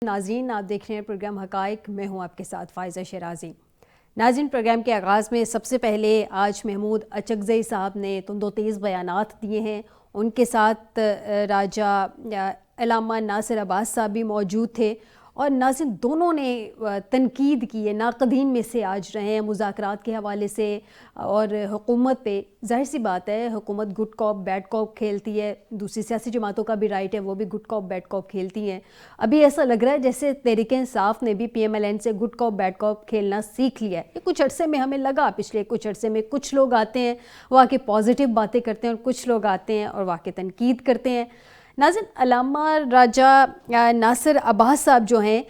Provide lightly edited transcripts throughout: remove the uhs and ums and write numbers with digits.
ناظرین، آپ دیکھ رہے ہیں پروگرام حقائق. میں ہوں آپ کے ساتھ فائزہ شیرازی. ناظرین، پروگرام کے آغاز میں سب سے پہلے آج محمود اچکزئی صاحب نے تند و تیز بیانات دیے ہیں. ان کے ساتھ راجہ علامہ ناصر عباس صاحب بھی موجود تھے، اور ناظرین دونوں نے تنقید کی ہے، ناقدین میں سے آج رہے ہیں مذاکرات کے حوالے سے اور حکومت پہ. ظاہر سی بات ہے، حکومت گڈ کاپ بیڈ کاپ کھیلتی ہے، دوسری سیاسی جماعتوں کا بھی رائٹ ہے، وہ بھی گڈ کاپ بیڈ کاپ کھیلتی ہیں. ابھی ایسا لگ رہا ہے جیسے تحریک انصاف نے بھی پی ایم ایل این سے گڈ کاپ بیڈ کاپ کھیلنا سیکھ لیا ہے. یہ کچھ عرصے میں ہمیں لگا، پچھلے کچھ عرصے میں کچھ لوگ آتے ہیں وہ آ کے پازیٹیو باتیں کرتے ہیں، اور کچھ لوگ آتے ہیں اور واقع تنقید کرتے ہیں. ناظرین، علامہ راجہ ناصر عباس صاحب جو ہیں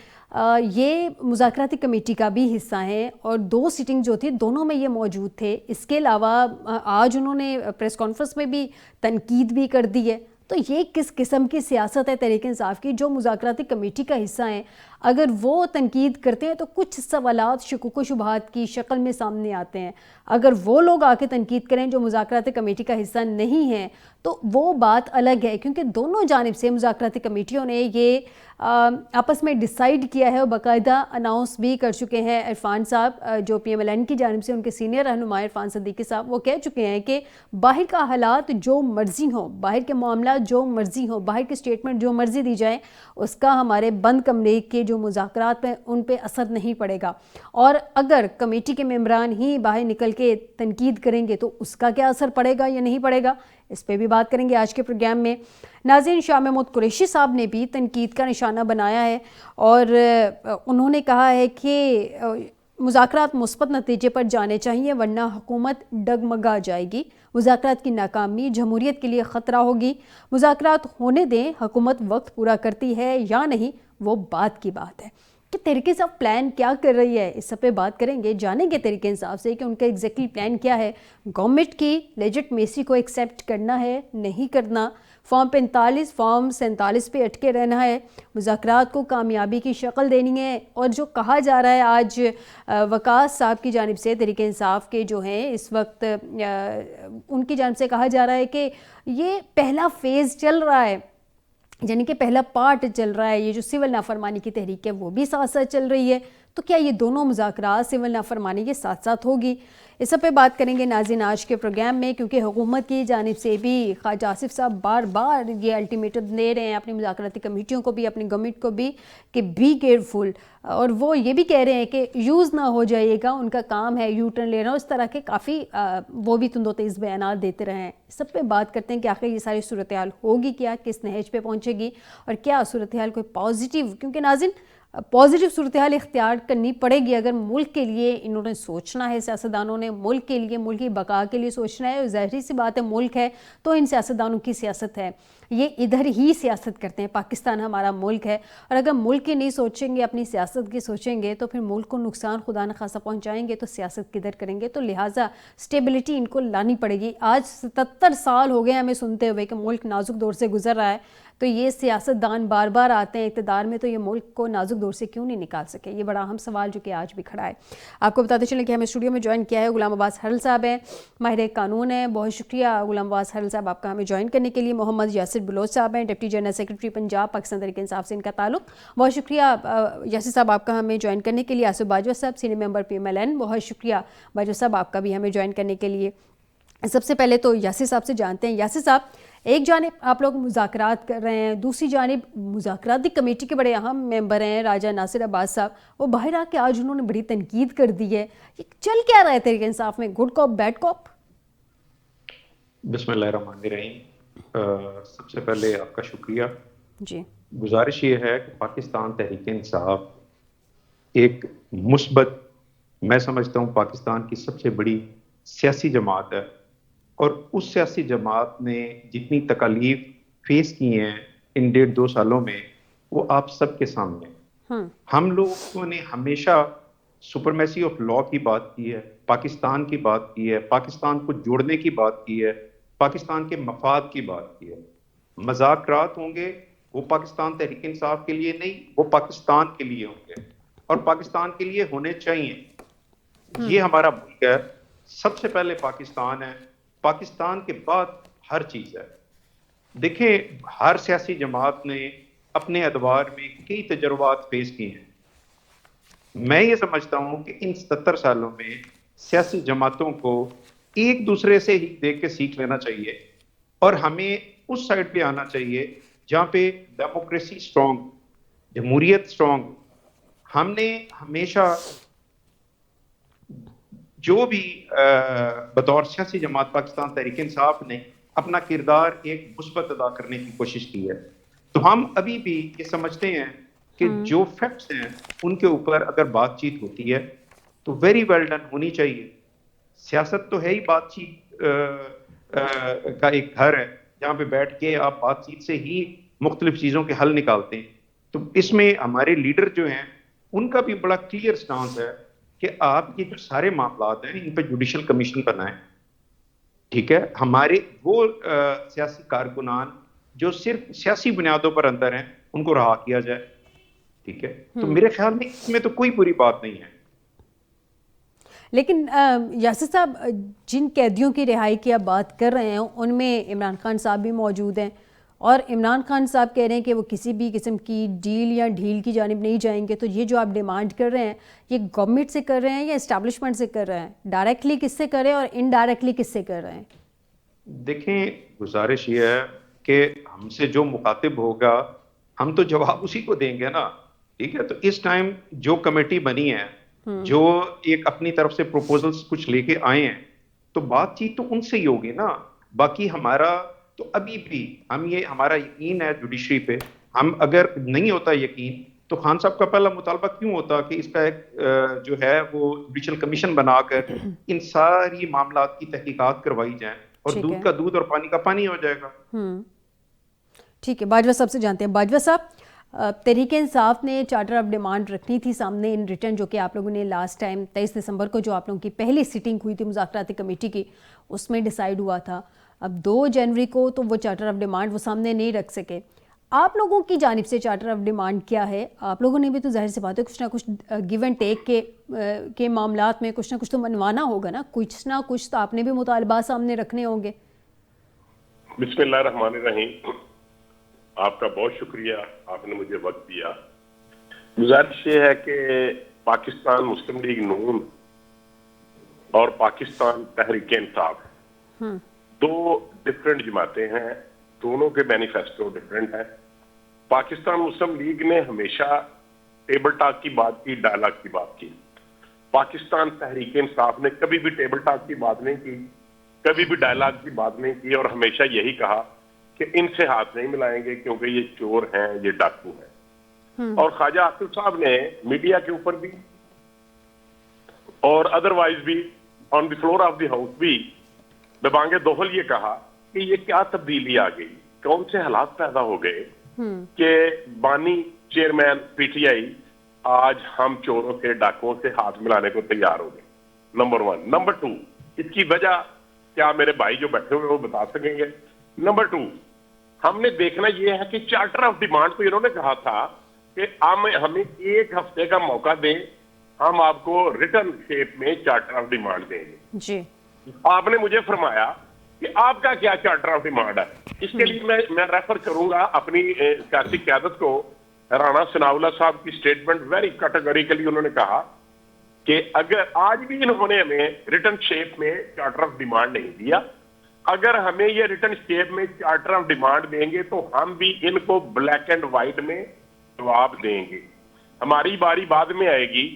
یہ مذاکراتی کمیٹی کا بھی حصہ ہیں، اور 2 سیٹنگ جو تھی دونوں میں یہ موجود تھے. اس کے علاوہ آج انہوں نے پریس کانفرنس میں بھی تنقید بھی کر دی ہے. تو یہ کس قسم کی سیاست ہے تحریک انصاف کی؟ جو مذاکراتی کمیٹی کا حصہ ہیں، اگر وہ تنقید کرتے ہیں تو کچھ سوالات شکوک و شبہات کی شکل میں سامنے آتے ہیں. اگر وہ لوگ آ کے تنقید کریں جو مذاکراتی کمیٹی کا حصہ نہیں ہیں تو وہ بات الگ ہے، کیونکہ دونوں جانب سے مذاکراتی کمیٹیوں نے یہ آپس میں ڈیسائیڈ کیا ہے اور باقاعدہ اناؤنس بھی کر چکے ہیں. عرفان صاحب جو پی ایم ایل این کی جانب سے ان کے سینئر رہنما عرفان صدیقی صاحب، وہ کہہ چکے ہیں کہ باہر کا حالات جو مرضی ہوں، باہر کے معاملات جو مرضی ہوں، باہر کے سٹیٹمنٹ جو مرضی دی جائیں، اس کا ہمارے بند کمرے کے جو مذاکرات ہیں ان پہ اثر نہیں پڑے گا. اور اگر کمیٹی کے ممبران ہی باہر نکل کے تنقید کریں گے تو اس کا کیا اثر پڑے گا یا نہیں پڑے گا، اس پہ بھی بات کریں گے آج کے پروگرام میں. ناظرین، شاہ محمود قریشی صاحب نے بھی تنقید کا نشانہ بنایا ہے، اور انہوں نے کہا ہے کہ مذاکرات مثبت نتیجے پر جانے چاہیے ورنہ حکومت ڈگمگا جائے گی. مذاکرات کی ناکامی جمہوریت کے لیے خطرہ ہوگی. مذاکرات ہونے دیں، حکومت وقت پورا کرتی ہے یا نہیں وہ بات کی بات ہے. کہ تحریک انصاف پلان کیا کر رہی ہے، اس سب پہ بات کریں گے. جانیں گے تحریک انصاف سے کہ ان کا ایگزیکٹلی پلان کیا ہے. گورنمنٹ کی لیجٹمیسی کو ایکسیپٹ کرنا ہے، نہیں کرنا، فارم 45 فارم 47 پہ اٹکے رہنا ہے، مذاکرات کو کامیابی کی شکل دینی ہے. اور جو کہا جا رہا ہے آج وقاص صاحب کی جانب سے، تحریک انصاف کے جو ہیں اس وقت ان کی جانب سے کہا جا رہا ہے کہ یہ پہلا فیز چل رہا ہے، یعنی کہ پہلا پارٹ چل رہا ہے. یہ جو سول نافرمانی کی تحریک ہے وہ بھی ساتھ ساتھ چل رہی ہے. تو کیا یہ دونوں مذاکرات سول نافرمانی کے ساتھ ساتھ ہوگی؟ اس سب پہ بات کریں گے ناظرین آج کے پروگرام میں، کیونکہ حکومت کی جانب سے بھی خواجہ آصف صاحب بار بار یہ الٹیمیٹم دے رہے ہیں اپنی مذاکراتی کمیٹیوں کو بھی، اپنی گورنمنٹ کو بھی، کہ بی کیئرفل. اور وہ یہ بھی کہہ رہے ہیں کہ یوز نہ ہو جائے گا، ان کا کام ہے یو ٹرن لینا. اس طرح کے کافی وہ بھی تند و تیز بیانات دیتے رہے ہیں. سب پہ بات کرتے ہیں کہ آخر یہ ساری صورتحال ہوگی کیا، کس نہج پہ پہنچے گی، اور کیا صورتحال کوئی پازیٹیو، کیونکہ ناظرین پازیٹیو صورتحال اختیار کرنی پڑے گی اگر ملک کے لیے انہوں نے سوچنا ہے. سیاستدانوں نے ملک کے لیے، ملک کی بقا کے لیے سوچنا ہے. ظاہری سی بات ہے، ملک ہے تو ان سیاستدانوں کی سیاست ہے، یہ ادھر ہی سیاست کرتے ہیں. پاکستان ہمارا ملک ہے، اور اگر ملک کی نہیں سوچیں گے، اپنی سیاست کی سوچیں گے تو پھر ملک کو نقصان خدا نخواستہ پہنچائیں گے تو سیاست کدھر کریں گے. تو لہٰذا سٹیبلٹی ان کو لانی پڑے گی. آج 77 سال ہو گئے ہمیں سنتے ہوئے کہ ملک نازک دور سے گزر رہا ہے، تو یہ سیاستدان بار بار آتے ہیں اقتدار میں تو یہ ملک کو نازک دور سے کیوں نہیں نکال سکے؟ یہ بڑا اہم سوال جو کہ آج بھی کھڑا ہے. آپ کو بتاتے چلیں کہ ہمیں اسٹوڈیو میں جوائن کیا ہے غلام عباس ہرل صاحب ہیں، ماہر قانون ہیں. بہت شکریہ غلام عباس ہرل صاحب آپ کا ہمیں جوائن کرنے کے لیے. محمد یاسر بلوچ صاحب ہیں، deputy general secretary Punjab, Pakistan Tehreek Insaf سے ان کا تعلق. بہت شکریہ یاسر صاحب آپ کا ہمیں جوائن کرنے کے لیے. آصف باجوہ صاحب senior member P M L N, بہت شکریہ باجوہ صاحب آپ کا بھی ہمیں جوائن کرنے کے لیے. سب سے پہلے تو یاسر صاحب سے جانتے ہیں. یاسر صاحب، ایک جانب آپ لوگ مذاکرات کر رہے ہیں، دوسری جانب مذاکراتی کمیٹی کے بڑے اہم ممبر ہیں راجہ ناصر عباس صاحب، وہ باہر آ کے آج انہوں نے بڑی تنقید کر دی ہے. یہ چل کیا رہا ہے تحریک انصاف میں، گڈ کاپ بیڈ کاپ؟ بسم اللہ الرحمن الرحیم. سب سے پہلے آپ کا شکریہ. جی، گزارش یہ ہے کہ پاکستان تحریک انصاف ایک مثبت، میں سمجھتا ہوں پاکستان کی سب سے بڑی سیاسی جماعت ہے، اور اس سیاسی جماعت نے جتنی تکالیف فیس کی ہیں ان 1.5-2 سالوں میں وہ آپ سب کے سامنے. ہم لوگوں نے ہمیشہ سپرمیسی آف لا کی بات کی ہے، پاکستان کی بات کی ہے، پاکستان کو جوڑنے کی بات کی ہے، پاکستان کے مفاد کی بات کی ہے. مذاکرات ہوں گے وہ پاکستان تحریک انصاف کے لیے نہیں، وہ پاکستان کے لیے ہوں گے، اور پاکستان کے لیے ہونے چاہیے. یہ ہمارا ملک ہے، سب سے پہلے پاکستان ہے، پاکستان کے بعد ہر چیز ہے. دیکھیں، ہر سیاسی جماعت نے اپنے ادوار میں کئی تجربات فیس کیے ہیں. میں یہ سمجھتا ہوں کہ ان 77 سالوں میں سیاسی جماعتوں کو ایک دوسرے سے ہی دیکھ کے سیکھ لینا چاہیے اور ہمیں اس سائڈ پہ آنا چاہیے جہاں پہ ڈیموکریسی اسٹرانگ، جمہوریت اسٹرانگ. ہم نے ہمیشہ جو بھی بطور سیاسی جماعت پاکستان تحریک انصاف نے اپنا کردار ایک مثبت ادا کرنے کی کوشش کی ہے. تو ہم ابھی بھی یہ سمجھتے ہیں کہ جو فیکٹس ہیں ان کے اوپر اگر بات چیت ہوتی ہے تو ویری ویل ڈن ہونی چاہیے. سیاست تو ہے ہی بات چیت کا ایک گھر ہے جہاں پہ بیٹھ کے آپ بات چیت سے ہی مختلف چیزوں کے حل نکالتے ہیں. تو اس میں ہمارے لیڈر جو ہیں ان کا بھی بڑا کلیئر سٹانس ہے کہ آپ کے جو سارے معاملات ہیں ان پہ جوڈیشل کمیشن بنائیں. ٹھیک ہے، ہمارے وہ سیاسی کارکنان جو صرف سیاسی بنیادوں پر اندر ہیں ان کو رہا کیا جائے. ٹھیک ہے، تو میرے خیال میں اس میں تو کوئی بری بات نہیں ہے. لیکن یاسر صاحب، جن قیدیوں کی رہائی کی آپ بات کر رہے ہیں ان میں عمران خان صاحب بھی موجود ہیں، اور عمران خان صاحب کہہ رہے ہیں کہ وہ کسی بھی قسم کی ڈیل یا ڈھیل کی جانب نہیں جائیں گے. تو یہ جو آپ ڈیمانڈ کر رہے ہیں یہ گورنمنٹ سے کر رہے ہیں یا اسٹیبلشمنٹ سے کر رہے ہیں؟ ڈائریکٹلی کس سے کر رہے ہیں اور انڈائریکٹلی کس سے کر رہے ہیں؟ دیکھیں، گزارش یہ ہے کہ ہم سے جو مخاطب ہوگا ہم تو جواب اسی کو دیں گے نا. ٹھیک ہے، تو اس ٹائم جو کمیٹی بنی ہے، جو ایک اپنی طرف سے پروپوزلز کچھ لے کے آئے ہیں، تو بات چیت تو ان سے ہی ہوگی نا. باقی ہمارا تو ابھی بھی ہمارا یقین ہے جوڈیشری پہ. ہم اگر نہیں ہوتا یقین تو خان صاحب کا پہلا مطالبہ کیوں ہوتا کہ اس کا ایک جو ہے وہ جوڈیشل کمیشن بنا کر ان ساری معاملات کی تحقیقات کروائی جائیں اور دودھ کا دودھ اور پانی کا پانی ہو جائے گا. ٹھیک ہے، باجوہ صاحب سے جانتے ہیں. باجوہ صاحب، تحریک انصاف نے چارٹر آف ڈیمانڈ رکھنی تھی سامنے ان ریٹرن، جو کہ آپ لوگوں نے لاسٹ ٹائم 23 دسمبر کو جو آپ لوگوں کی پہلی سیٹنگ ہوئی تھی مذاکراتی کمیٹی کی اس میں ڈیسائیڈ ہوا تھا. اب 2 جنوری کو تو وہ چارٹر آف ڈیمانڈ وہ سامنے نہیں رکھ سکے. آپ لوگوں کی جانب سے چارٹر آف ڈیمانڈ کیا ہے؟ آپ لوگوں نے بھی تو ظاہر سی بات ہے کچھ نہ کچھ گیو اینڈ ٹیک کے معاملات میں کچھ نہ کچھ تو منوانا ہوگا نا، کچھ نہ کچھ تو آپ نے بھی مطالبات سامنے رکھنے ہوں گے. بسم اللہ الرحمن الرحیم. آپ کا بہت شکریہ، آپ نے مجھے وقت دیا. گزارش یہ ہے کہ پاکستان مسلم لیگ نون اور پاکستان تحریک انصاف 2 ڈفرینٹ جماعتیں ہیں، دونوں کے مینیفیسٹو ڈفرینٹ ہیں. پاکستان مسلم لیگ نے ہمیشہ ٹیبل ٹاک کی بات کی، ڈائلاگ کی بات کی. پاکستان تحریک انصاف نے کبھی بھی ٹیبل ٹاک کی بات نہیں کی، کبھی بھی ڈائلاگ کی بات نہیں کی، اور ہمیشہ یہی کہا کہ ان سے ہاتھ نہیں ملائیں گے کیونکہ یہ چور ہیں، یہ ڈاکو ہیں. اور خواجہ آصف صاحب نے میڈیا کے اوپر بھی اور ادروائز بھی آن دی فلور آف دی ہاؤس بھی ببانگ دوہل یہ کہا کہ یہ کیا تبدیلی آ گئی، کون سے حالات پیدا ہو گئے کہ بانی چیئرمین پی ٹی آئی آج ہم چوروں سے ڈاکوؤں سے ہاتھ ملانے کو تیار ہو گئے. نمبر 1. نمبر 2، اس کی وجہ کیا میرے بھائی جو بیٹھے ہوئے وہ بتا سکیں گے. نمبر 2، ہم نے دیکھنا یہ ہے کہ چارٹر آف ڈیمانڈ تو انہوں نے کہا تھا کہ ہمیں 1 ہفتے کا موقع دیں، ہم آپ کو ریٹرن شیپ میں چارٹر آف ڈیمانڈ دیں گے. جی، آپ نے مجھے فرمایا کہ آپ کا کیا چارٹر آف ڈیمانڈ ہے. اس کے لیے میں ریفر کروں گا اپنی سیاسی قیادت کو. رانا ثناء اللہ صاحب کی سٹیٹمنٹ ویری کیٹیگوریکلی انہوں نے کہا کہ اگر آج بھی انہوں نے ہمیں ریٹرن شیپ میں چارٹر آف ڈیمانڈ نہیں دیا، اگر ہمیں یہ ریٹرن شیپ میں چارٹر آف ڈیمانڈ دیں گے تو ہم بھی ان کو بلیک اینڈ وائٹ میں جواب دیں گے. ہماری باری بعد میں آئے گی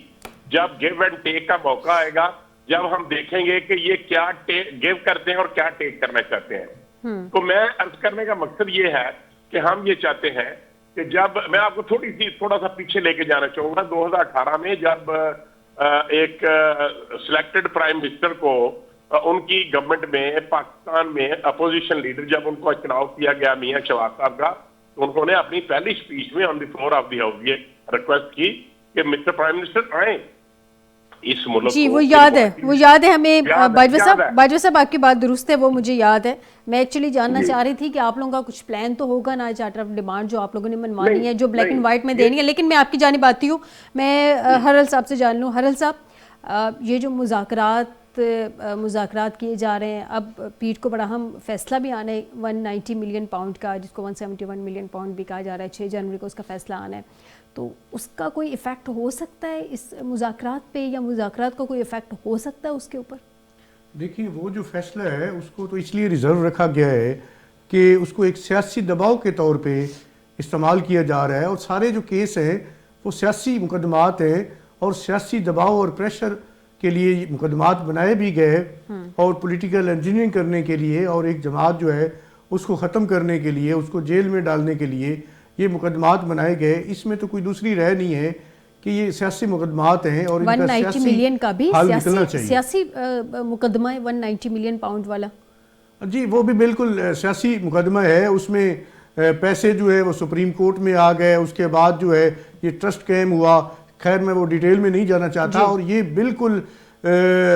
جب گیو اینڈ ٹیک کا موقع آئے گا، جب ہم دیکھیں گے کہ یہ کیا گیو کرتے ہیں اور کیا ٹیک کرنا چاہتے ہیں. تو میں عرض کرنے کا مقصد یہ ہے کہ ہم یہ چاہتے ہیں کہ جب میں آپ کو تھوڑا سا پیچھے لے کے جانا چاہوں گا. 2018 میں جب ایک سلیکٹڈ پرائم منسٹر کو ان کی گورنمنٹ میں پاکستان میں اپوزیشن لیڈر جب ان کو چناؤ کیا گیا میاں شہباز صاحب کا، تو انہوں نے اپنی پہلی اسپیچ میں آن دی فلور آف دی ہاؤس یہ ریکویسٹ کی کہ مسٹر پرائم منسٹر آئیں اس ملک. جی وہ یاد ہے ہمیں. باجوہ صاحب آپ کی بات درست ہے، وہ مجھے یاد ہے. میں ایکچولی جاننا چاہ رہی تھی کہ آپ لوگوں کا کچھ پلان تو ہوگا نا چارٹر آف ڈیمانڈ جو آپ لوگوں نے منوانی ہے، جو بلیک اینڈ وائٹ میں دینی ہے. لیکن میں آپ کی جانب آتی ہوں، میں ہرل صاحب سے جان لوں. ہرل صاحب، یہ جو مذاکرات وقت مذاکرات کیے جا رہے ہیں. اب پیٹھ کو بڑا اہم فیصلہ بھی آنا ہے 190 ملین پاؤنڈ کا, جس کو 171 ملین پاؤنڈ بھی کہا جا رہا ہے. 6 جنوری کو اس کا فیصلہ آنا ہے. تو اس کا کوئی ایفیکٹ ہو سکتا ہے اس مذاکرات پہ, یا مذاکرات کا کوئی ایفیکٹ ہو سکتا ہے اس کے اوپر؟ دیکھیں وہ جو فیصلہ ہے اس کو تو اس لیے ریزرو رکھا گیا ہے کہ اس کو ایک سیاسی دباؤ کے طور پہ استعمال کیا جا رہا ہے, اور سارے جو کیس ہیں وہ سیاسی مقدمات ہیں اور سیاسی دباؤ اور پریشر کے لیے یہ مقدمات بنائے بھی گئے, اور پولیٹیکل انجینئرنگ کرنے کے لیے اور ایک جماعت جو ہے اس کو ختم کرنے کے لیے, اس کو جیل میں ڈالنے کے لیے یہ مقدمات بنائے گئے. اس میں تو کوئی دوسری رائے نہیں ہے کہ یہ سیاسی مقدمات ہیں اور ان کا 190 ملین کا بھی نکلنا چاہیے. سیاسی مقدمہ ہے 190 ملین پاؤنڈ والا. جی وہ بھی بالکل سیاسی مقدمہ ہے. اس میں پیسے جو ہے وہ سپریم کورٹ میں آ گئے, اس کے بعد جو ہے یہ ٹرسٹ قائم ہوا. خیر میں وہ ڈیٹیل میں نہیں جانا چاہتا, اور یہ بالکل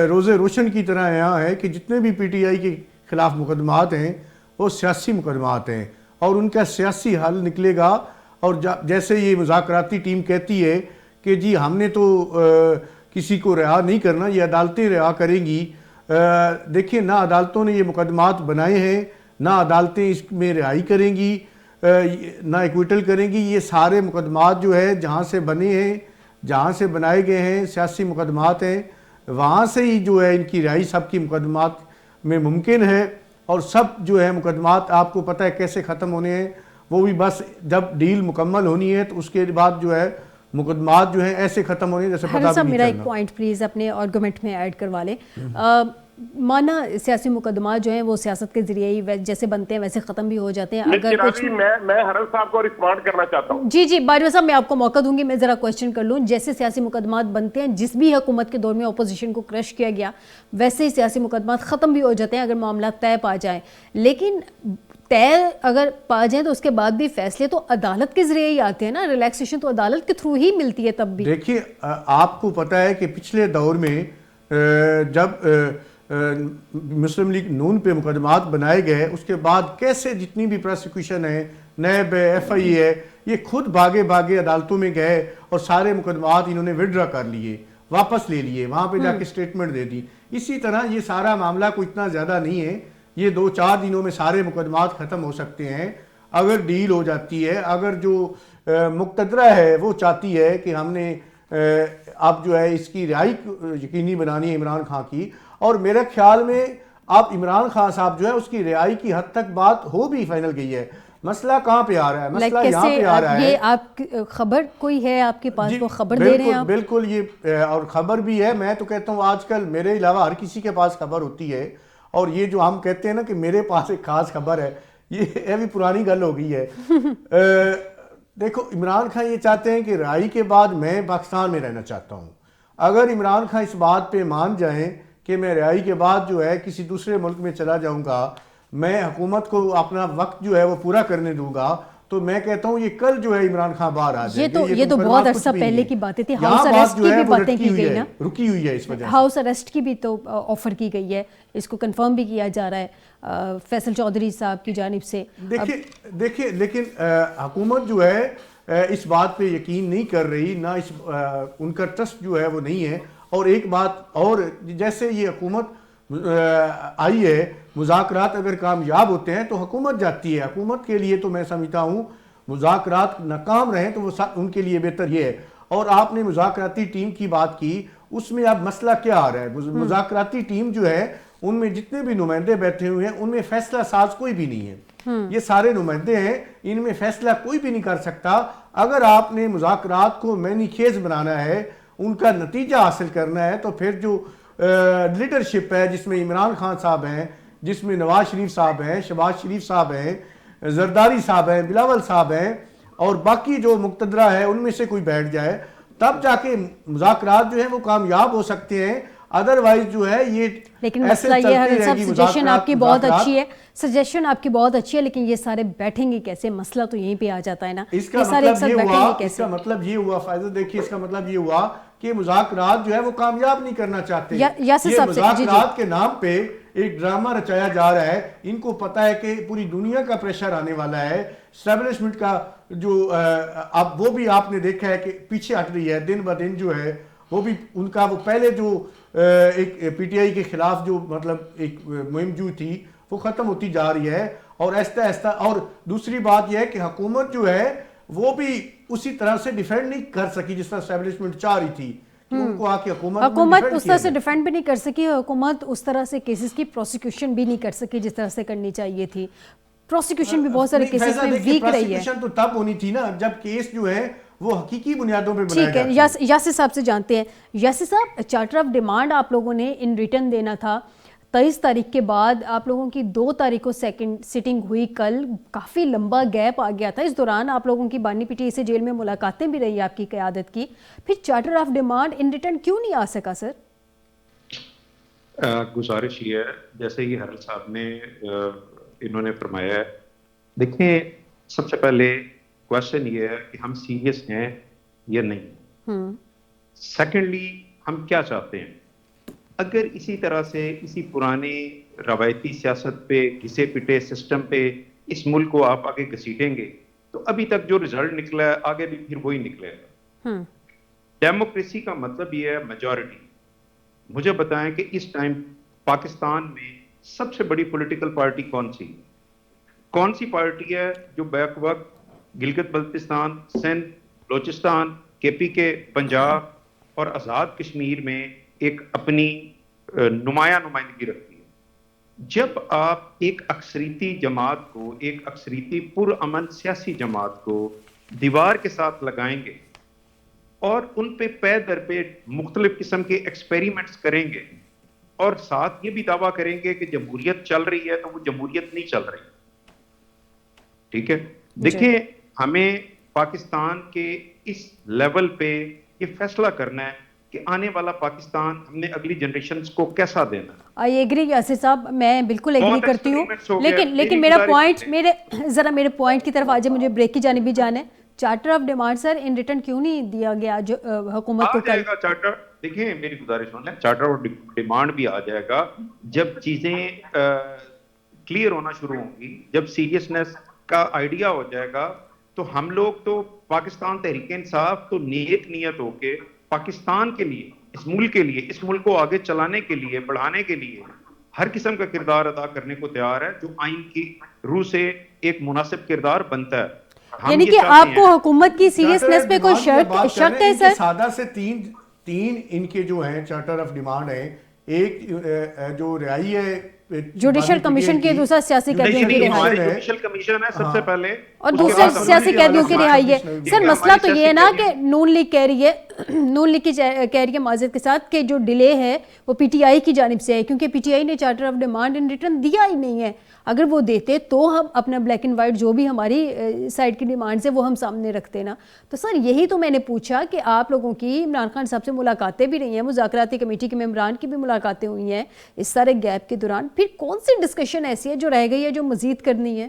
روز روشن کی طرح یہاں ہے کہ جتنے بھی پی ٹی آئی کے خلاف مقدمات ہیں وہ سیاسی مقدمات ہیں, اور ان کا سیاسی حل نکلے گا. اور جیسے یہ مذاکراتی ٹیم کہتی ہے کہ جی ہم نے تو کسی کو رہا نہیں کرنا, یہ عدالتیں رہا کریں گی. دیکھیں نہ عدالتوں نے یہ مقدمات بنائے ہیں, نہ عدالتیں اس میں رہائی کریں گی, نہ ایکویٹل کریں گی. یہ سارے مقدمات جو ہے جہاں سے بنے ہیں, جہاں سے بنائے گئے ہیں, سیاسی مقدمات ہیں, وہاں سے ہی جو ہے ان کی رہائی سب کی مقدمات میں ممکن ہے. اور سب جو ہے مقدمات آپ کو پتہ ہے کیسے ختم ہونے ہیں, وہ بھی بس جب ڈیل مکمل ہونی ہے تو اس کے بعد جو ہے مقدمات جو ہیں ایسے ختم ہونے جیسے پتہ بھی نہیں چلنا. میرا ایک پوائنٹ پلیز اپنے آرگومنٹ میں ایڈ کروا لیں. مانا سیاسی مقدمات جو ہیں وہ سیاست کے ذریعے ہی جیسے بنتے ہیں ویسے ختم بھی ہو جاتے ہیں. اگر کچھ میں حرم صاحب کو رسپونڈ کرنا چاہتا ہوں. جی باجوہ صاحب میں آپ کو موقع دوں گی, میں ذرا کوشچن کر لوں. جیسے سیاسی مقدمات بنتے ہیں, جس بھی حکومت کے دور میں اپوزیشن کو کرش کیا گیا, ویسے ہی سیاسی مقدمات ختم بھی ہو جاتے ہیں اگر معاملات طے پا جائیں. لیکن طے اگر پا جائیں تو اس کے بعد بھی فیصلے تو عدالت کے ذریعے ہی آتے ہیں نا, ریلیکسیشن تو عدالت کے تھرو ہی ملتی ہے. تب بھی دیکھیے آپ کو پتہ ہے کہ پچھلے دور میں جب مسلم لیگ نون پہ مقدمات بنائے گئے, اس کے بعد کیسے جتنی بھی پروسیکیوشن ہے, نیب ہے, ایف آئی ہے, یہ خود بھاگے عدالتوں میں گئے اور سارے مقدمات انہوں نے وڈرا کر لیے, واپس لے لیے, وہاں پہ جا کے سٹیٹمنٹ دے دی. اسی طرح یہ سارا معاملہ کوئی اتنا زیادہ نہیں ہے, یہ 2-4 دنوں میں سارے مقدمات ختم ہو سکتے ہیں اگر ڈیل ہو جاتی ہے. اگر جو مقتدرہ ہے وہ چاہتی ہے کہ ہم نے اب جو ہے اس کی رہائی یقینی بنانی ہے عمران خان کی, اور میرے خیال میں اب عمران خان صاحب جو ہے اس کی رہائی کی حد تک بات ہو بھی فائنل گئی ہے. مسئلہ کہاں پہ آ رہا ہے؟ مسئلہ یہاں پہ آ رہا ہے. یہ آپ خبر کوئی ہے آپ کے پاس, وہ خبر دے رہے ہیں آپ؟ بالکل یہ اور خبر بھی ہے. میں تو کہتا ہوں آج کل میرے علاوہ ہر کسی کے پاس خبر ہوتی ہے, اور یہ جو ہم کہتے ہیں نا کہ میرے پاس ایک خاص خبر ہے, یہ بھی پرانی گل ہو گئی ہے. دیکھو عمران خان یہ چاہتے ہیں کہ رہائی کے بعد میں پاکستان میں رہنا چاہتا ہوں. اگر عمران خان اس بات پہ مان جائیں کہ میں رہائی کے بعد جو ہے کسی دوسرے ملک میں چلا جاؤں گا, میں حکومت کو اپنا وقت جو ہے وہ پورا کرنے دوں گا, تو میں کہتا ہوں یہ کل جو ہے عمران خان باہر آ جائے گا. یہ تو بہت عرصہ پہلے کی باتیں تھی. ہاؤس اریسٹ کی بھی باتیں کی گئی نا, رکی ہوئی ہے اس وجہ سے. ہاؤس اریسٹ کی بھی تو آفر کی گئی ہے, اس کو کنفرم بھی کیا جا رہا ہے فیصل چودھری صاحب کی جانب سے. دیکھیں لیکن حکومت جو ہے اس بات پہ یقین نہیں کر رہی, نہ ان کا ٹرسٹ جو ہے وہ نہیں ہے. اور ایک بات اور, جیسے یہ حکومت آئی ہے, مذاکرات اگر کامیاب ہوتے ہیں تو حکومت جاتی ہے. حکومت کے لیے تو میں سمجھتا ہوں مذاکرات ناکام رہیں تو وہ ان کے لیے بہتر یہ ہے. اور آپ نے مذاکراتی ٹیم کی بات کی, اس میں اب مسئلہ کیا آ رہا ہے؟ مذاکراتی ٹیم جو ہے ان میں جتنے بھی نمائندے بیٹھے ہوئے ہیں ان میں فیصلہ ساز کوئی بھی نہیں ہے. یہ سارے نمائندے ہیں, ان میں فیصلہ کوئی بھی نہیں کر سکتا. اگر آپ نے مذاکرات کو معنی خیز بنانا ہے, ان کا نتیجہ حاصل کرنا ہے, تو پھر جو لیڈرشپ ہے جس میں عمران خان صاحب ہیں, جس میں نواز شریف صاحب ہیں, شہباز شریف صاحب ہیں, زرداری صاحب ہیں, بلاول صاحب ہیں, اور باقی جو مقتدرہ ہے ان میں سے کوئی بیٹھ جائے, تب جا کے مذاکرات جو ہیں وہ کامیاب ہو سکتے ہیں. ادروائز جو ہے یہ لیکن مسئلہ یہ ہے صاحب, سجیشن آپ کی بہت اچھی ہے, سجیشن آپ کی بہت اچھی ہے, لیکن یہ سارے بیٹھیں گے کیسے؟ مسئلہ تو یہیں پہ آ جاتا ہے نا. اس کا مطلب یہ ہوا فائزہ, دیکھیے اس کا مطلب یہ ہوا کہ مذاکرات جو ہے وہ کامیاب نہیں کرنا چاہتے. یہ مذاکرات کے نام پہ ایک ڈرامہ رچایا جا رہا ہے. ان کو پتا ہے کہ پوری دنیا کا پریشر آنے والا ہے, اسٹیبلشمنٹ کا جو اب وہ بھی آپ نے دیکھا ہے کہ پیچھے ہٹ رہی ہے دن بدن جو ہے, وہ بھی ان کا وہ پہلے جو ایک پی ٹی آئی کے خلاف جو مطلب ایک مہم جو تھی وہ ختم ہوتی جا رہی ہے، اور آہستہ آہستہ. اور دوسری بات یہ ہے کہ حکومت جو ہے وہ بھی اسی طرح سے ڈیفینڈ نہیں کر سکی جس طرح اسٹیبلشمنٹ چاہ رہی تھی کہ ان کو آ کے حکومت اس طرح سے ڈیفینڈ بھی نہیں کر سکی، حکومت اس طرح سے کیسز کی پروسیکیوشن بھی نہیں کر سکی جس طرح سے کرنی چاہیے تھی. پروسیکیوشن بھی بہت سارے کیسز میں ویک رہی ہے. پروسیکیوشن تو تب ہونی تھی نا جب کیس جو ہے وہ حقیقی بنیادوں پہ بنایا ٹھیک ہے. یاسر صاحب سے جانتے ہیں. یاسر صاحب، چارٹر آف ڈیمانڈ آپ لوگوں نے ان ریٹرن دینا تھا 23 تاریخ کے بعد، آپ لوگوں کی 2 تاریخ کو سیکنڈ سٹنگ ہوئی، کل کافی لمبا گیپ آ گیا تھا. اس دوران آپ لوگوں کی بانی پی ٹی آئی سے جیل میں ملاقاتیں بھی رہی آپ کی قیادت کی، پھر charter of demand in return کیوں نہیں آ سکا سر؟ گزارش یہ ہے جیسے ہی حرل صاحب نے انہوں نے فرمایا ہے، دیکھیں سب سے پہلے کوشچن یہ ہے کہ ہم سیریس ہیں یا نہیں. سیکنڈلی ہم کیا چاہتے ہیں؟ اگر اسی طرح سے اسی پرانے روایتی سیاست پہ گھسے پٹے سسٹم پہ اس ملک کو آپ آگے گھسیٹیں گے تو ابھی تک جو رزلٹ نکلا ہے آگے بھی پھر وہی نکلے گا. ڈیموکریسی کا مطلب یہ ہے میجورٹی. مجھے بتائیں کہ اس ٹائم پاکستان میں سب سے بڑی پولیٹیکل پارٹی کون سی پارٹی ہے جو بیک وقت گلگت بلتستان، سندھ، بلوچستان، کے پی کے، پنجاب اور آزاد کشمیر میں ایک اپنی نمائندگی رکھتی ہے؟ جب آپ ایک اکثریتی جماعت کو، ایک اکثریتی پرامن سیاسی جماعت کو دیوار کے ساتھ لگائیں گے اور ان پہ پے در پہ مختلف قسم کے ایکسپیریمنٹس کریں گے اور ساتھ یہ بھی دعویٰ کریں گے کہ جمہوریت چل رہی ہے تو وہ جمہوریت نہیں چل رہی. ٹھیک ہے، دیکھیں ہمیں پاکستان کے اس لیول پہ یہ فیصلہ کرنا ہے کہ آنے والا پاکستان ہم نے اگلی جنریشنز کو کیسا دینا ہے. آئی ایگری یاسر صاحب، میں بالکل ایگری کرتی ہوں، لیکن میرا پوائنٹ، میرے پوائنٹ کی طرف آج مجھے بریک کی جانب بھی جانا ہے. Charter of demand sir in return کیوں نہیں دیا گیا جو حکومت کو کل؟ چارٹر دیکھیں میری گزارش سن لیں، چارٹر آف ڈیمانڈ بھی آ جائے گا جب چیزیں کلیئر ہونا شروع ہوں گی، جب سیریسنس کا آئیڈیا ہو جائے گا. تو ہم لوگ تو پاکستان تحریک انصاف تو نیک نیت ہو کے پاکستان کے لیے، اس ملک کے لیے، اس ملک کو آگے چلانے کے لیے، بڑھانے کے لیے ہر قسم کا کردار ادا کرنے کو تیار ہے جو آئین کی روح سے ایک مناسب کردار بنتا ہے. یعنی کہ آپ کو حکومت کی سیریسنس پہ کوئی شک ہے سر؟ سادہ سے تین ان کے جو ہیں چارٹر آف ڈیمانڈ ہیں، ایک جو رہائی ہے جوڈیشل کمیشن کی، دوسرا سیاسی قیدیوں کی رہائی ہے، جوڈیشل کمیشن ہے سب سے پہلے، اور دوسرے سیاسی قیدیوں کی رہائی ہے. سر مسئلہ تو یہ ہے نا کہ نون لیگ کہہ رہی ہے، نون لیگ کی کہہ رہی ہے معذرت کے ساتھ کہ جو ڈیلے ہے وہ پی ٹی آئی کی جانب سے ہے، کیونکہ پی ٹی آئی نے charter of demand in return دیا ہی نہیں ہے. اگر وہ دیتے تو ہم اپنا بلیک اینڈ وائٹ جو بھی ہماری سائڈ کی ڈیمانڈز ہے وہ ہم سامنے رکھتے نا. تو سر یہی تو میں نے پوچھا کہ آپ لوگوں کی عمران خان صاحب سے ملاقاتیں بھی رہی ہیں، مذاکراتی کمیٹی کے ممبران کی بھی ملاقاتیں ہوئی ہیں اس سارے گیپ کے دوران، پھر کون سی ڈسکشن ایسی ہے جو رہ گئی ہے جو مزید کرنی ہے؟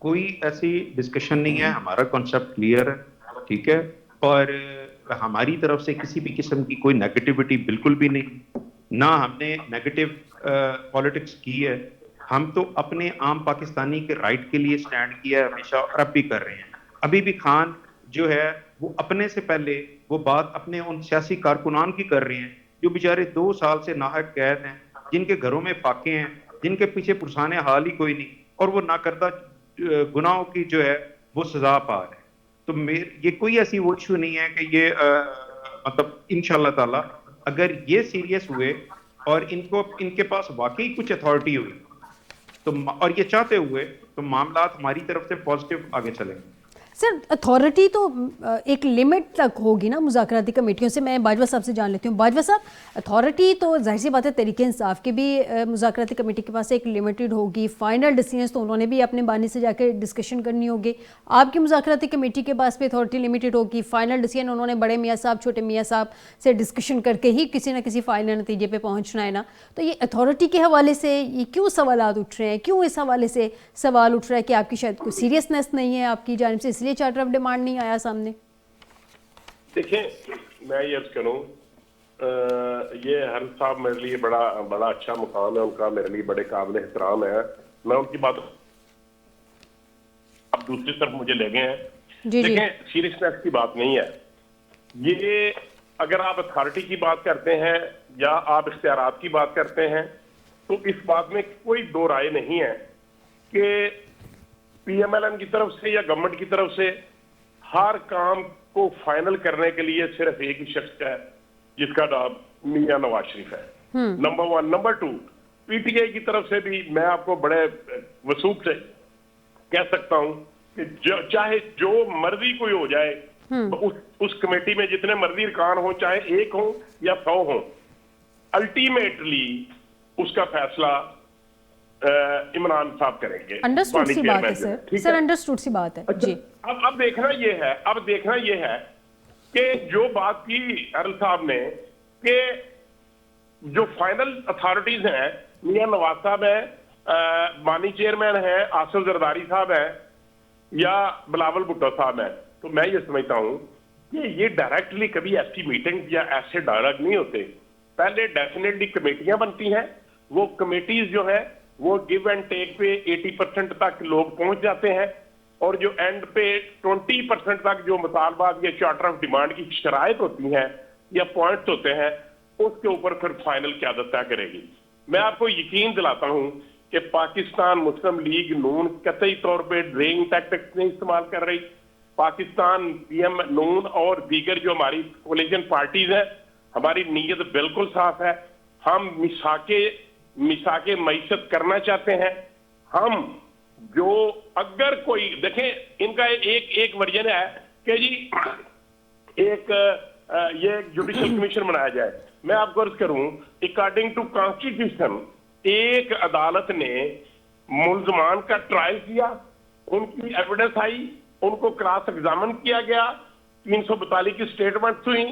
کوئی ایسی ڈسکشن نہیں ہے، ہمارا کانسیپٹ کلیئر ہے. ٹھیک ہے، اور ہماری طرف سے کسی بھی قسم کی کوئی نیگیٹیوٹی بالکل بھی نہیں، نہ ہم نے نیگیٹو پالیٹکس کی ہے. ہم تو اپنے عام پاکستانی کے رائٹ کے لیے سٹینڈ کیا ہے ہمیشہ، اور اب بھی کر رہے ہیں. ابھی بھی خان جو ہے وہ اپنے سے پہلے وہ بات اپنے ان سیاسی کارکنان کی کر رہے ہیں جو بیچارے 2 سال سے ناحق قید ہیں، جن کے گھروں میں فاقے ہیں، جن کے پیچھے پرسانے حال ہی کوئی نہیں، اور وہ ناکردہ گناہوں کی جو ہے وہ سزا پا رہے ہیں. تو یہ کوئی ایسی وہ ایشو نہیں ہے کہ یہ مطلب انشاءاللہ تعالی اگر یہ سیریس ہوئے اور ان کے پاس واقعی کچھ اتھارٹی ہوئی تو اور یہ چاہتے ہوئے تو معاملات ہماری طرف سے پازیٹیو آگے چلیں گے. سر اتھارٹی تو ایک لمٹ تک ہوگی نا مذاکراتی کمیٹیوں سے. میں باجوہ صاحب سے جان لیتی ہوں. باجوہ صاحب، اتھارٹی تو ظاہر سی بات ہے تحریک انصاف کی بھی مذاکراتی کمیٹی کے پاس ایک لمیٹڈ ہوگی، فائنل ڈیسیژنز تو انہوں نے بھی اپنے بانی سے جا کے ڈسکشن کرنی ہوگی. آپ کی مذاکراتی کمیٹی کے پاس بھی اتھارٹی لمیٹڈ ہوگی، فائنل ڈیسیژن انہوں نے بڑے میاں صاحب چھوٹے میاں صاحب سے ڈسکشن کر کے ہی کسی نہ کسی فائنل نتیجے پہ پہنچنا ہے نا. تو یہ اتھارٹی کے حوالے سے یہ کیوں سوالات اٹھ رہے ہیں، کیوں اس حوالے سے سوال اٹھ رہا ہے کہ آپ کی شاید کوئی سیریسنس نہیں ہے آپ کی جانب سے، اس لیے چارٹر آف ڈیمانڈ نہیں آیا سامنے؟ دیکھیں میں یہ عرض کروں، یہ حرل صاحب میرے لیے بڑا اچھا مقام ہے ان کا، میرے لیے بڑے قابل احترام ہے. میں ان کی بات اب دوسری طرف مجھے لے گئے ہیں. دیکھیں سیریسنس کی بات نہیں ہے، یہ اگر آپ اتھارٹی کی بات کرتے ہیں یا آپ اختیارات کی بات کرتے ہیں تو اس بات میں کوئی دو رائے نہیں ہے کہ پی ایم ایل این کی طرف سے یا گورنمنٹ کی طرف سے ہر کام کو فائنل کرنے کے لیے صرف ایک ہی شخص ہے جس کا نام میاں نواز شریف ہے. Number 1. Number 2, P T I کی طرف سے بھی میں آپ کو بڑے وثوق سے کہہ سکتا ہوں کہ چاہے جو مرضی کوئی ہو جائے اس کمیٹی میں جتنے مرضی ارکان ہوں, چاہے 1 ہوں یا 100 ہوں, الٹیمیٹلی اس کا فیصلہ عمران صاحب کریں گے. انڈرسٹوڈ سی بات ہے سر, انڈرسٹوڈ سی بات ہے جی. اب دیکھنا یہ ہے کہ جو بات کی ارل صاحب نے کہ جو فائنل اتھارٹیز ہیں میاں نواز صاحب ہیں, بانی چیئرمین ہیں آصف زرداری صاحب ہیں یا بلاول بھٹو صاحب ہیں, تو میں یہ سمجھتا ہوں کہ یہ ڈائریکٹلی کبھی ایسی میٹنگ یا ایسے ڈائلاگ نہیں ہوتے. پہلے ڈیفینیٹلی کمیٹیاں بنتی ہیں, وہ کمیٹیز جو ہیں وہ گیو اینڈ ٹیک پہ 80% تک لوگ پہنچ جاتے ہیں, اور جو اینڈ پہ 20% تک جو مطالبات یا چارٹر آف ڈیمانڈ کی شرائط ہوتی ہیں یا پوائنٹس ہوتے ہیں اس کے اوپر پھر فائنل قیادت طے کرے گی. میں آپ کو یقین دلاتا ہوں کہ پاکستان مسلم لیگ نون قطعی طور پہ ڈریئنگ ٹیکٹکس نہیں استعمال کر رہی. پاکستان پی ایم نون اور دیگر جو ہماری کولیجن پارٹیز ہیں, ہماری نیت بالکل صاف ہے. ہم مساق معیشت کرنا چاہتے ہیں. ہم جو اگر کوئی دیکھیں ان کا ایک ورژن ہے کہ جی یہ جوڈیشل کمیشن بنایا جائے. میں آپ کو عرض کروں, اکارڈنگ ٹو کانسٹیٹیوشن ایک عدالت نے ملزمان کا ٹرائل کیا, ان کی ایویڈنس آئی, ان کو کراس ایگزامن کیا گیا, 342 کی سٹیٹمنٹس ہوئی,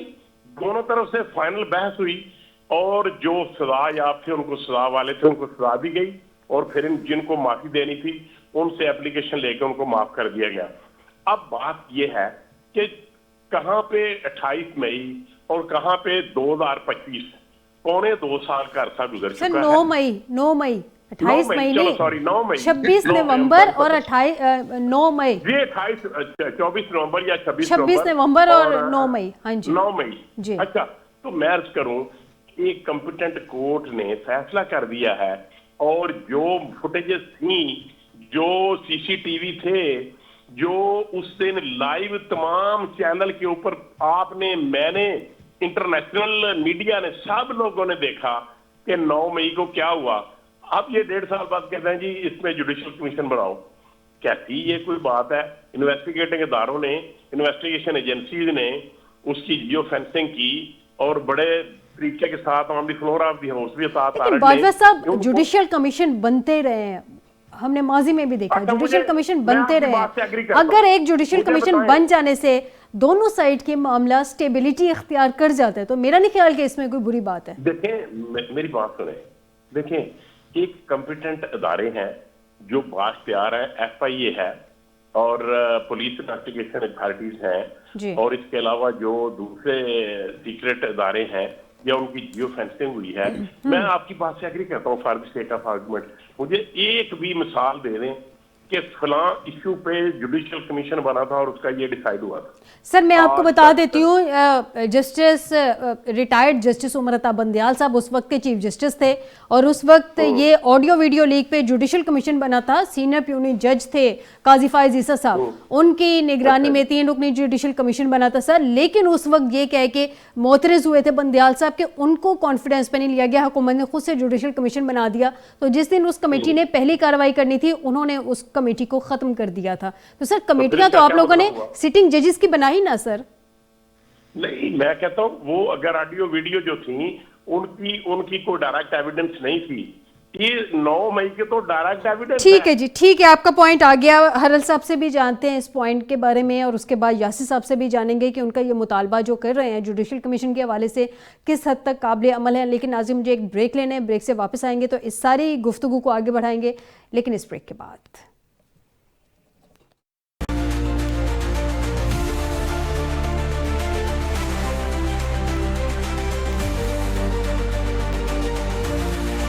دونوں طرف سے فائنل بحث ہوئی, اور جو سزا یاب تھے ان کو سزا والے تھے ان کو سزا دی گئی, اور پھر جن کو معافی دینی تھی ان سے اپلیکیشن لے کے ان کو معاف کر دیا گیا. اب بات یہ ہے کہ کہاں پہ 28 مئی اور کہاں پہ 2025, 2.25 سال کا عرصہ گزر چکا ہے. 9 مئی 28 مئی نہیں, 26 نومبر اور 9 مئی, جی 24 نومبر یا 26 نومبر اور 9 مئی. ہاں جی 9 مئی جی. اچھا, تو میں عرض کروں ایک کمپیٹنٹ کورٹ نے فیصلہ کر دیا ہے, اور جو فوٹیجز تھیں, جو سی سی ٹی وی تھے, جو اس دن لائیو تمام چینل کے اوپر آپ نے, میں نے, انٹرنیشنل میڈیا نے, سب لوگوں نے دیکھا کہ 9 مئی کو کیا ہوا. اب یہ 1.5 سال بعد کہتے ہیں جی اس میں جوڈیشل کمیشن بناؤ. کہتی یہ کوئی بات ہے؟ انویسٹیگیٹنگ اداروں نے, انویسٹیگیشن ایجنسیز نے اس کی جیو فینسنگ کی, اور بڑے طریقے کے ساتھ آن دی فلور آف دی ہاؤس بھی باجوہ صاحب جوڈیشل کمیشن بنتے رہے ہیں, ہم نے ماضی میں بھی دیکھا جوڈیشل کمیشن بنتے رہے ہیں. اگر ایک جوڈیشل کمیشن بن جانے سے دونوں سائیڈ کے معاملہ سٹیبلیٹی اختیار کر جاتا ہے, تو میرا نہیں خیال کہ اس میں کوئی بری بات ہے. دیکھیں میری بات سنیں, دیکھیں ایک کمپیٹنٹ ادارے ہیں جو بااختیار ہیں, ایف آئی اے ہے اور پولیس انویسٹیگیشن اتھارٹیز ہیں, اور اس کے علاوہ جو دوسرے سیکرٹ ادارے ہیں یا ان کی جیو فینسنگ ہوئی ہے. میں آپ کی بات سے ایگری کرتا ہوں for the sake of argument. مجھے ایک بھی مثال دے دیں کہ فلاں ایشو پہ جوڈیشل کمیشن بنا تھا اور اس کا یہ ڈیسائیڈ ہوا تھا. سر میں آپ کو بتا دیتی ہوں, justice retired justice Umar Ata Bandial صاحب اس وقت کے چیف جسٹس تھے, اور اس وقت یہ آڈیو ویڈیو لیک پہ جوڈیشل کمیشن بنا تھا. سینئر پیونی جج تھے قاضی فائز عیسیٰ صاحب, ان کی نگرانی میں 3 رکنی جوڈیشل کمیشن بنا تھا سر. لیکن اس وقت یہ کہہ کے معترض ہوئے تھے بندیال صاحب کہ ان کو کانفیڈنس پہ نہیں لیا گیا, حکومت نے خود سے جوڈیشل کمیشن بنا دیا. تو جس دن اس کمیٹی نے پہلی کارروائی کرنی تھی انہوں نے اس کمیٹی کو ختم کر دیا تھا. تو سر کمیٹیاں تو آپ لوگوں نے سٹنگ ججز کی بنائی نا سر؟ نہیں, میں کہتا ہوں وہ اگر آڈیو ویڈیو جو تھیں ان کی کوئی ڈائریکٹ ایویڈنس نہیں تھی. یہ 9 مئی کے تو ڈائریکٹ ایویڈنس. ٹھیک ہے جی, ٹھیک ہے, آپ کا پوائنٹ آ گیا. ہرل صاحب سے بھی جانتے ہیں اس پوائنٹ کے بارے میں, اور اس کے بعد یاسر صاحب سے بھی جانیں گے کہ ان کا یہ مطالبہ جو کر رہے ہیں جوڈیشل کمیشن کے حوالے سے کس حد تک قابل عمل ہے. لیکن ناظرین مجھے ایک بریک لینا ہے, بریک سے واپس آئیں گے تو اس ساری گفتگو کو آگے بڑھائیں گے, لیکن اس بریک کے بعد.